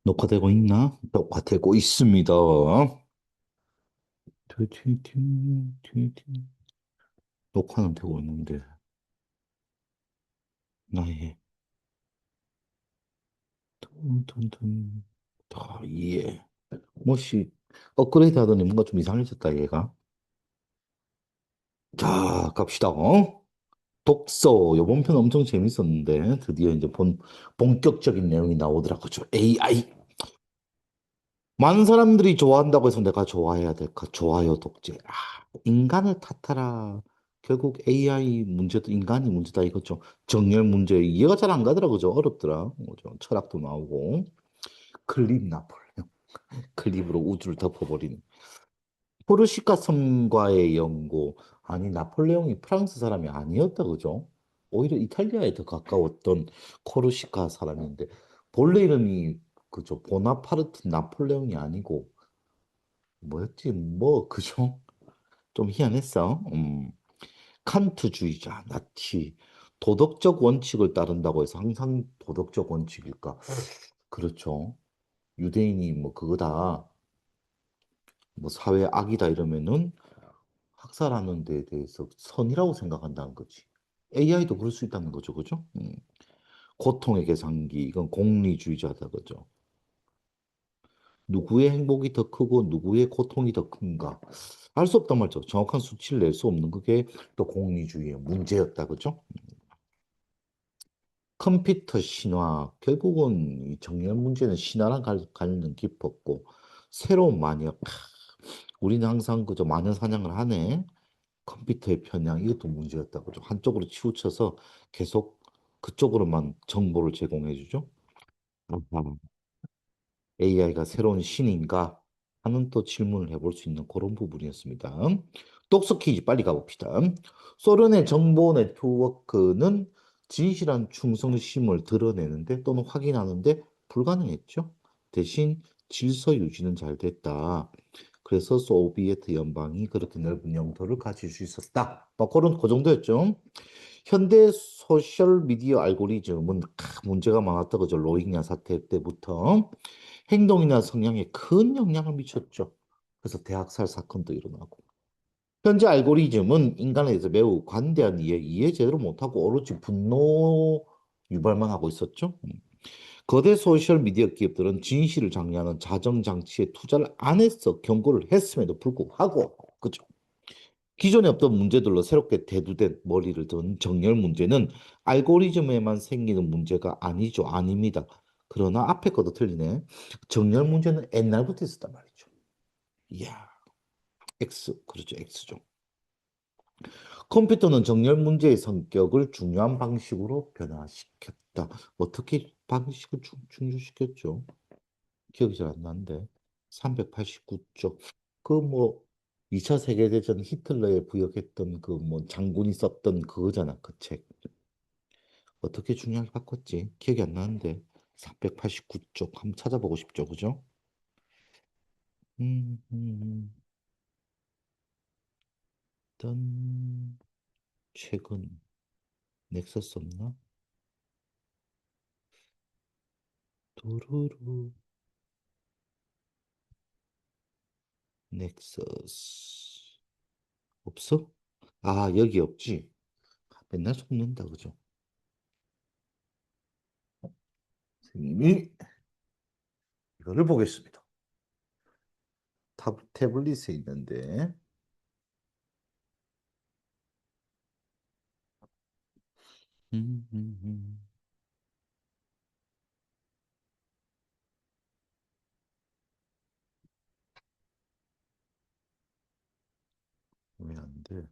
녹화되고 있나? 녹화되고 있습니다. 녹화는 되고 있는데, 나의, 톤, 예. 뭐시, 업그레이드 하더니 뭔가 좀 이상해졌다, 얘가. 자, 갑시다. 독서, 요번 편 엄청 재밌었는데, 드디어 이제 본격적인 내용이 나오더라고요. AI. 많은 사람들이 좋아한다고 해서 내가 좋아해야 될까? 좋아요, 독재. 인간을 탓하라. 결국 AI 문제도 인간이 문제다 이거죠. 정렬 문제 이해가 잘 안 가더라고요. 어렵더라. 뭐죠? 철학도 나오고 클립 나폴레옹. 클립으로 우주를 덮어버리는. 포르시카 섬과의 연고. 아니 나폴레옹이 프랑스 사람이 아니었다 그죠? 오히려 이탈리아에 더 가까웠던 코르시카 사람인데 본래 이름이 그죠? 보나파르트 나폴레옹이 아니고 뭐였지? 뭐 그죠? 좀 희한했어. 칸트주의자, 나치, 도덕적 원칙을 따른다고 해서 항상 도덕적 원칙일까? 그렇죠. 유대인이 뭐 그거다, 뭐 사회 악이다 이러면은 학살하는 데에 대해서 선이라고 생각한다는 거지. AI도 그럴 수 있다는 거죠, 그죠? 고통의 계산기, 이건 공리주의자다, 그죠? 누구의 행복이 더 크고 누구의 고통이 더 큰가? 알 수 없단 말이죠. 정확한 수치를 낼 수 없는 그게 또 공리주의의 문제였다, 그죠? 컴퓨터 신화, 결국은 이 정렬 문제는 신화랑 관련은 깊었고, 새로운 마녀, 우리는 항상 그저 마녀 사냥을 하네. 컴퓨터의 편향, 이것도 문제였다. 그죠? 한쪽으로 치우쳐서 계속 그쪽으로만 정보를 제공해 주죠. AI가 새로운 신인가 하는 또 질문을 해볼 수 있는 그런 부분이었습니다. 똑똑 퀴즈 빨리 가봅시다. 소련의 정보 네트워크는 진실한 충성심을 드러내는데 또는 확인하는데 불가능했죠. 대신 질서 유지는 잘 됐다. 그래서 소비에트 연방이 그렇게 넓은 영토를 가질 수 있었다. 뭐 그런 그 정도였죠. 현대 소셜 미디어 알고리즘은 문제가 많았다. 그죠? 로힝야 사태 때부터. 행동이나 성향에 큰 영향을 미쳤죠. 그래서 대학살 사건도 일어나고. 현재 알고리즘은 인간에 대해서 매우 관대한 이해 제대로 못하고 오로지 분노 유발만 하고 있었죠. 거대 소셜 미디어 기업들은 진실을 장려하는 자정 장치에 투자를 안 했어. 경고를 했음에도 불구하고. 그죠? 기존에 없던 문제들로 새롭게 대두된 머리를 든 정렬 문제는 알고리즘에만 생기는 문제가 아니죠. 아닙니다. 그러나 앞에 것도 틀리네. 정렬 문제는 옛날부터 있었단 말이죠. 이야, X, 그렇죠. X죠. 컴퓨터는 정렬 문제의 성격을 중요한 방식으로 변화시켰다. 어떻게 방식을 중요시켰죠? 기억이 잘 안 나는데. 389쪽. 그 뭐, 2차 세계대전 히틀러에 부역했던 그 뭐 장군이 썼던 그거잖아, 그 책. 어떻게 중요하게 바꿨지? 기억이 안 나는데. 389쪽. 한번 찾아보고 싶죠, 그죠? 음, 음, 어떤 책은 넥서스 없나? 도루루 넥서스 없어? 아 여기 없지. 맨날 속는다 그죠? 선생님이 이거를 보겠습니다. 태블릿에 있는데 음. 왜 안 돼?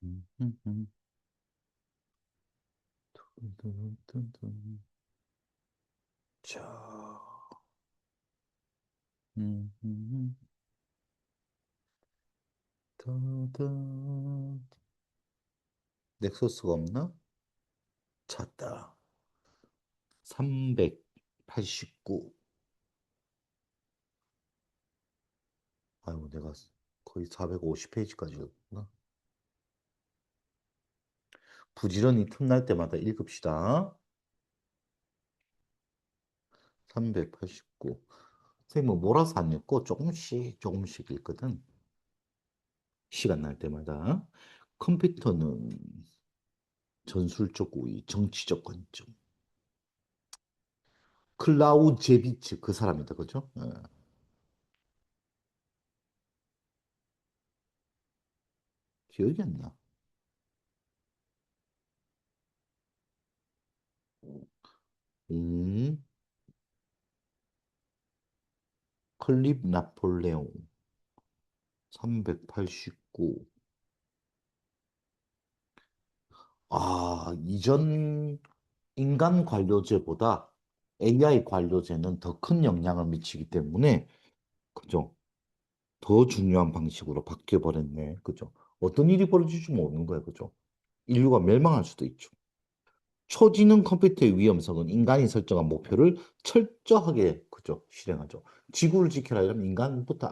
음, 음, 음. 둔둔둔둔. 자, 음, 음, 따단. 넥서스가 없나? 찾다. 389. 아이고, 내가 거의 450페이지까지 읽었구나. 부지런히 틈날 때마다 읽읍시다. 389. 선생님, 뭐 몰아서 안 읽고 조금씩 조금씩 읽거든. 시간 날 때마다. 컴퓨터는 전술적 우위, 정치적 관점. 클라우제비츠 그 사람이다, 그죠? 기억이 안 나. 음, 클립 나폴레옹 389. 아, 이전 인간 관료제보다 AI 관료제는 더 큰 영향을 미치기 때문에, 그죠? 더 중요한 방식으로 바뀌어 버렸네. 그죠? 어떤 일이 벌어질지 모르는 거예요. 그죠? 인류가 멸망할 수도 있죠. 초지능 컴퓨터의 위험성은 인간이 설정한 목표를 철저하게, 그죠? 실행하죠. 지구를 지켜라 이러면 인간부터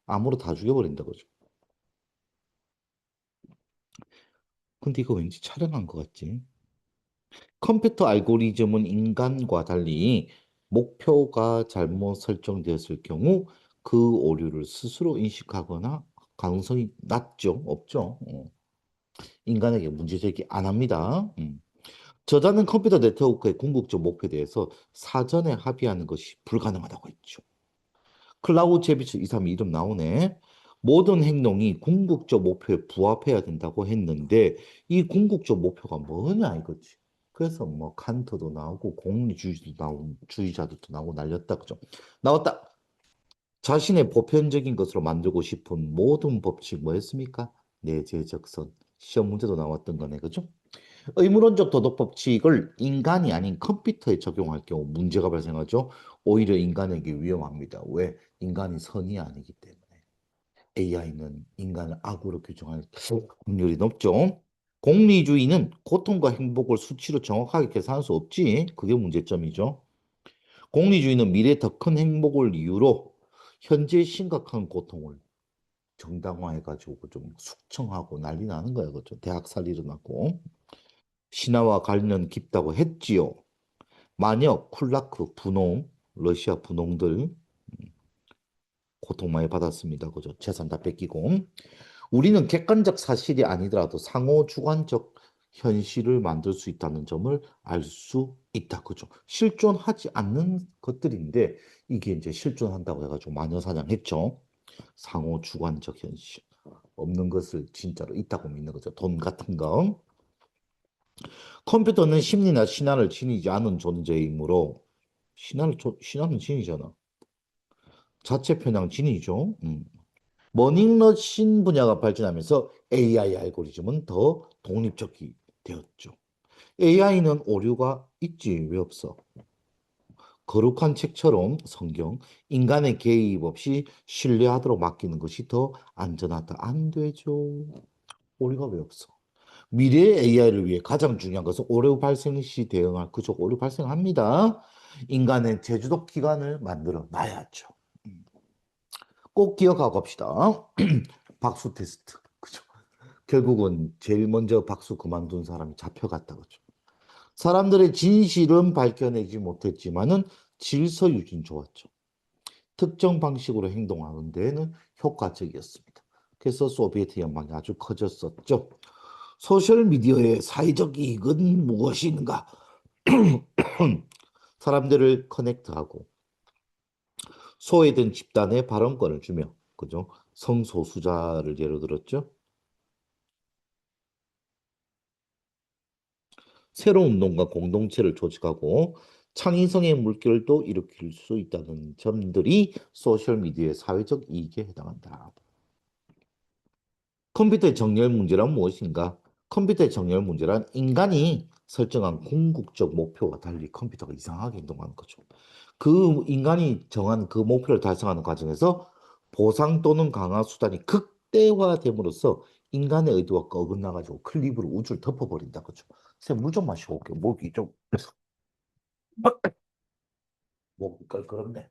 암으로 다 죽여버린다. 그죠? 근데 이거 왠지 촬영한 것 같지? 컴퓨터 알고리즘은 인간과 달리 목표가 잘못 설정되었을 경우 그 오류를 스스로 인식하거나 가능성이 낮죠? 없죠? 인간에게 문제 제기 안 합니다. 저자는 컴퓨터 네트워크의 궁극적 목표에 대해서 사전에 합의하는 것이 불가능하다고 했죠. 클라우 제비츠 이 사람 이름 나오네. 모든 행동이 궁극적 목표에 부합해야 된다고 했는데 이 궁극적 목표가 뭐냐 이거지. 그래서 뭐 칸트도 나오고 공리주의도 나오고 주의자들도 나오고 날렸다 그죠. 나왔다. 자신의 보편적인 것으로 만들고 싶은 모든 법칙 뭐였습니까? 내재적선. 시험 문제도 나왔던 거네 그죠? 의무론적 도덕 법칙을 인간이 아닌 컴퓨터에 적용할 경우 문제가 발생하죠. 오히려 인간에게 위험합니다. 왜? 인간이 선이 아니기 때문에. AI는 인간을 악으로 규정할 확률이 높죠. 공리주의는 고통과 행복을 수치로 정확하게 계산할 수 없지. 그게 문제점이죠. 공리주의는 미래에 더 큰 행복을 이유로 현재 심각한 고통을 정당화해가지고 좀 숙청하고 난리 나는 거예요. 그죠? 대학살 일어나고. 신화와 관련 깊다고 했지요. 만약 쿨라크 분홍, 러시아 분홍들 고통 많이 받았습니다. 그죠? 재산 다 뺏기고. 우리는 객관적 사실이 아니더라도 상호 주관적 현실을 만들 수 있다는 점을 알 수 있다. 그죠? 실존하지 않는 것들인데 이게 이제 실존한다고 해가지고 마녀사냥했죠. 상호 주관적 현실. 없는 것을 진짜로 있다고 믿는 거죠. 돈 같은 거. 컴퓨터는 심리나 신화를 지니지 않은 존재이므로 신화는 지니잖아. 자체 편향 지니죠. 머닝머신 분야가 발전하면서 AI 알고리즘은 더 독립적이 되었죠. AI는 오류가 있지 왜 없어? 거룩한 책처럼 성경, 인간의 개입 없이 신뢰하도록 맡기는 것이 더 안전하다. 안 되죠. 오류가 왜 없어? 미래의 AI를 위해 가장 중요한 것은 오류 발생 시 대응할 그죠? 오류 발생합니다. 인간의 제주도 기관을 만들어 놔야죠. 꼭 기억하고 갑시다. 박수 테스트. 그죠? 결국은 제일 먼저 박수 그만둔 사람이 잡혀갔다. 그죠? 사람들의 진실은 밝혀내지 못했지만은 질서 유지는 좋았죠. 특정 방식으로 행동하는 데는 효과적이었습니다. 그래서 소비에트 연방이 아주 커졌었죠. 소셜미디어의 사회적 이익은 무엇인가? 사람들을 커넥트하고 소외된 집단에 발언권을 주며, 그죠? 성소수자를 예로 들었죠. 새로운 운동과 공동체를 조직하고 창의성의 물결도 일으킬 수 있다는 점들이 소셜미디어의 사회적 이익에 해당한다. 컴퓨터의 정렬 문제란 무엇인가? 컴퓨터의 정렬 문제란 인간이 설정한 궁극적 목표와 달리 컴퓨터가 이상하게 행동하는 거죠. 그 인간이 정한 그 목표를 달성하는 과정에서 보상 또는 강화 수단이 극대화됨으로써 인간의 의도와 어긋나가지고 클립으로 우주를 덮어버린다. 그죠? 선생님, 물 좀 마시고 올게요. 목이 좀, 목이 껄끄럽네.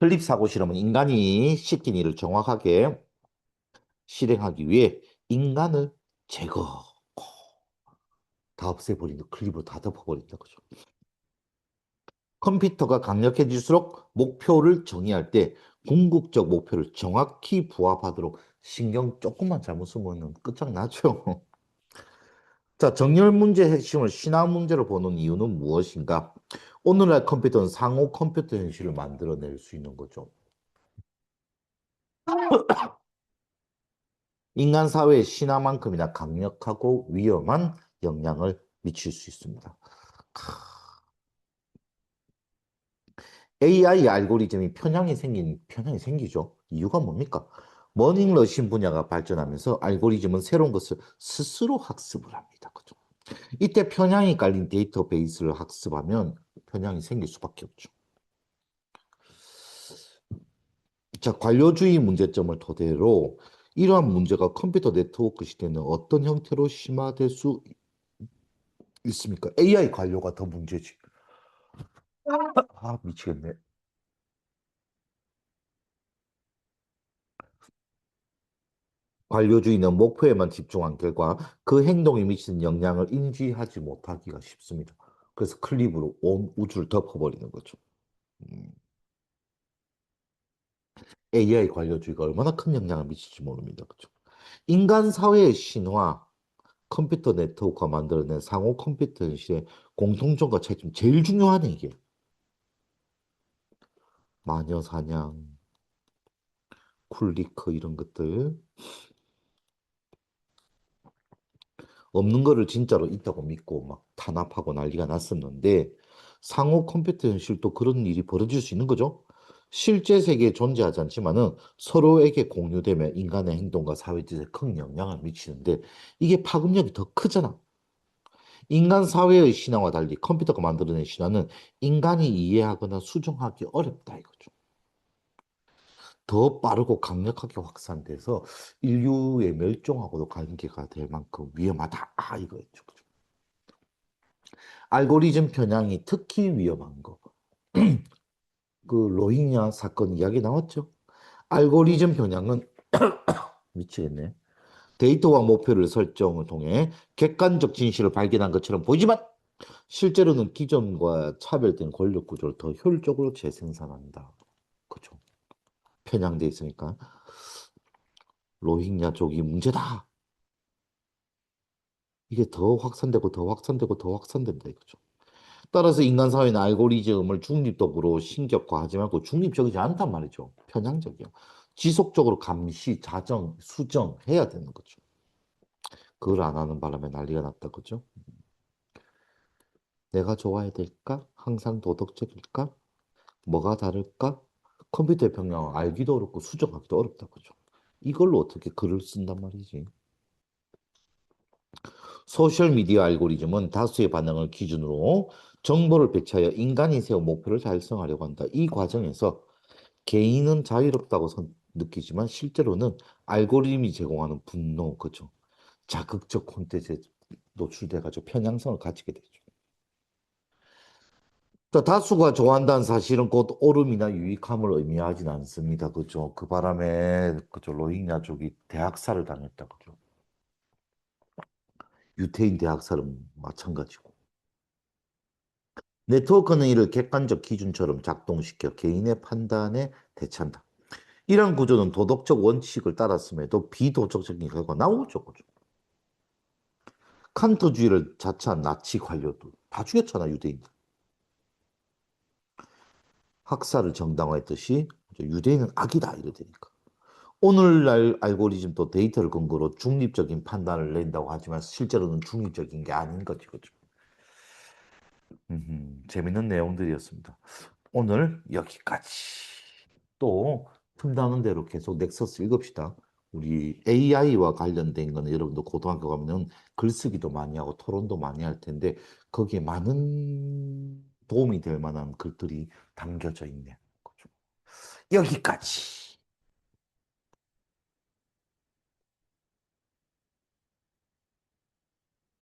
클립 사고 실험은 인간이 시킨 일을 정확하게 실행하기 위해 인간을 제거, 다 없애버린다. 클립으로 다 덮어버린다. 그죠? 컴퓨터가 강력해질수록 목표를 정의할 때 궁극적 목표를 정확히 부합하도록 신경 조금만 잘못 쓰면 끝장나죠. 자, 정렬 문제 핵심을 신화 문제로 보는 이유는 무엇인가? 오늘날 컴퓨터는 상호 컴퓨터 현실을 만들어낼 수 있는 거죠. 인간 사회의 신화만큼이나 강력하고 위험한 영향을 미칠 수 있습니다. AI 알고리즘이 편향이 생기죠. 이유가 뭡니까? 머닝러신 분야가 발전하면서 알고리즘은 새로운 것을 스스로 학습을 합니다. 그죠? 이때 편향이 깔린 데이터베이스를 학습하면 편향이 생길 수밖에 없죠. 자, 관료주의 문제점을 토대로 이러한 문제가 컴퓨터 네트워크 시대는 어떤 형태로 심화될 수 있습니까? AI 관료가 더 문제지. 아, 미치겠네. 관료주의는 목표에만 집중한 결과 그 행동이 미치는 영향을 인지하지 못하기가 쉽습니다. 그래서 클립으로 온 우주를 덮어버리는 거죠. 음, AI 관료주의가 얼마나 큰 영향을 미칠지 모릅니다. 그죠? 인간 사회의 신화, 컴퓨터 네트워크가 만들어낸 상호 컴퓨터 현실의 공통점과 차이점 제일 중요하네 이게. 마녀 사냥, 쿨리크 이런 것들. 없는 거를 진짜로 있다고 믿고 막 탄압하고 난리가 났었는데 상호 컴퓨터 현실도 그런 일이 벌어질 수 있는 거죠. 실제 세계에 존재하지 않지만은 서로에게 공유되며 인간의 행동과 사회질에 큰 영향을 미치는데 이게 파급력이 더 크잖아. 인간 사회의 신화와 달리 컴퓨터가 만들어낸 신화는 인간이 이해하거나 수정하기 어렵다 이거죠. 더 빠르고 강력하게 확산돼서 인류의 멸종하고도 관계가 될 만큼 위험하다. 아, 이거였죠. 알고리즘 편향이 특히 위험한 거. 그 로힝야 사건 이야기 나왔죠. 알고리즘 편향은 미치겠네. 데이터와 목표를 설정을 통해 객관적 진실을 발견한 것처럼 보이지만 실제로는 기존과 차별된 권력 구조를 더 효율적으로 재생산한다. 그죠? 편향돼 있으니까 로힝야족이 문제다. 이게 더 확산되고 더 확산되고 더 확산된다 이거죠. 따라서 인간 사회는 알고리즘을 중립적으로 신격화하지 말고 중립적이지 않단 말이죠. 편향적이요. 지속적으로 감시, 자정, 수정해야 되는 거죠. 그걸 안 하는 바람에 난리가 났다 그죠? 내가 좋아야 될까? 항상 도덕적일까? 뭐가 다를까? 컴퓨터의 평형을 알기도 어렵고 수정하기도 어렵다 그죠? 이걸로 어떻게 글을 쓴단 말이지? 소셜미디어 알고리즘은 다수의 반응을 기준으로 정보를 배치하여 인간이 세운 목표를 달성하려고 한다. 이 과정에서 개인은 자유롭다고 느끼지만 실제로는 알고리즘이 제공하는 분노, 그죠? 자극적 콘텐츠에 노출돼가지고 편향성을 가지게 되죠. 자, 다수가 좋아한다는 사실은 곧 옳음이나 유익함을 의미하진 않습니다. 그죠? 그 바람에, 그죠? 로힝야족이 대학살을 당했다. 그죠? 유태인 대학살은 마찬가지고. 네트워크는 이를 객관적 기준처럼 작동시켜 개인의 판단에 대체한다. 이런 구조는 도덕적 원칙을 따랐음에도 비도덕적인 결과가 나오죠. 그죠? 칸트주의를 자처한 나치 관료도. 다 죽였잖아, 유대인. 학살을 정당화했듯이 유대인은 악이다, 이러니까. 오늘날 알고리즘도 데이터를 근거로 중립적인 판단을 낸다고 하지만 실제로는 중립적인 게 아닌 거지, 그죠? 재밌는 내용들이었습니다. 오늘 여기까지. 또 틈나는 대로 계속 넥서스 읽읍시다. 우리 AI와 관련된 거는 여러분도 고등학교 가면은 글쓰기도 많이 하고 토론도 많이 할 텐데 거기에 많은 도움이 될 만한 글들이 담겨져 있네. 여기까지.